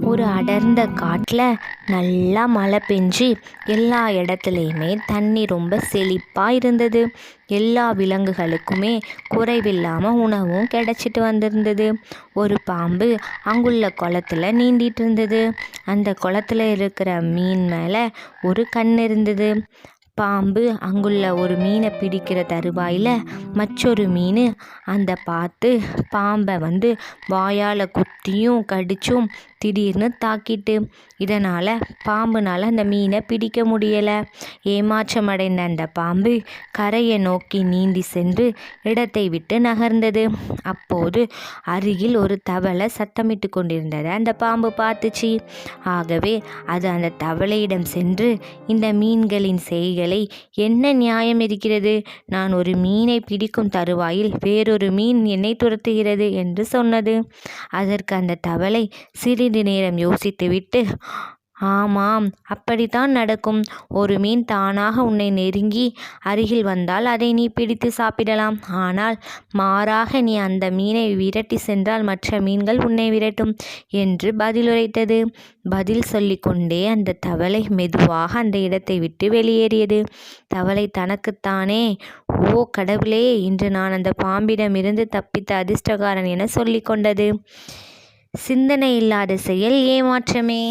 ஒரு அடர்ந்த காட்டில் நல்லா மழை பெஞ்சு எல்லா இடத்துலையுமே தண்ணி ரொம்ப செழிப்பாக இருந்தது. எல்லா விலங்குகளுக்குமே குறைவில்லாமல் உணவும் கிடச்சிட்டு வந்திருந்தது. ஒரு பாம்பு அங்குள்ள குளத்துல நீந்திட்டு இருந்தது. அந்த குளத்துல இருக்கிற மீன் மேலே ஒரு கண் இருந்தது. பாம்பு அங்குள்ள ஒரு மீனை பிடிக்கிற தருவாயில் மற்றொரு மீன் அந்த பார்த்து பாம்பை வாயால் குத்தியும் கடிச்சும் திடீர்னு தாக்கிட்டு, இதனால் பாம்புனால் அந்த மீனை பிடிக்க முடியலை. ஏமாற்றமடைந்த அந்த பாம்பு கரையை நோக்கி நீந்தி சென்று இடத்தை விட்டு நகர்ந்தது. அப்போது அருகில் ஒரு தவளை சத்தமிட்டு கொண்டிருந்ததை அந்த பாம்பு பார்த்துச்சு. ஆகவே அது அந்த தவளையிடம் சென்று, இந்த மீன்களின் செய்களை என்ன நியாயம் இருக்கிறது? நான் ஒரு மீனை பிடிக்கும் தருவாயில் வேறொரு மீன் என்னை துரத்துகிறது என்று சொன்னது. அதற்கு அந்த தவளை சிறிது நேரம் யோசித்துவிட்டு, ஆமாம், அப்படித்தான் நடக்கும். ஒரு மீன் தானாக உன்னை நெருங்கி அருகில் வந்தால் அதை நீ பிடித்து சாப்பிடலாம். ஆனால் மாறாக நீ அந்த மீனை விரட்டி சென்றால் மற்ற மீன்கள் உன்னை விரட்டும் என்று பதிலுரைத்தது. பதில் சொல்லிக்கொண்டே அந்த தவளை மெதுவாக அந்த இடத்தை விட்டு வெளியேறியது. தவளை தனக்குத்தானே, ஓ கடவுளே, இன்று நான் அந்த பாம்பிடமிருந்து தப்பித்த அதிர்ஷ்டக்காரன் என சொல்லிக்கொண்டது. சிந்தனை இல்லாத செயல் ஏமாற்றமே.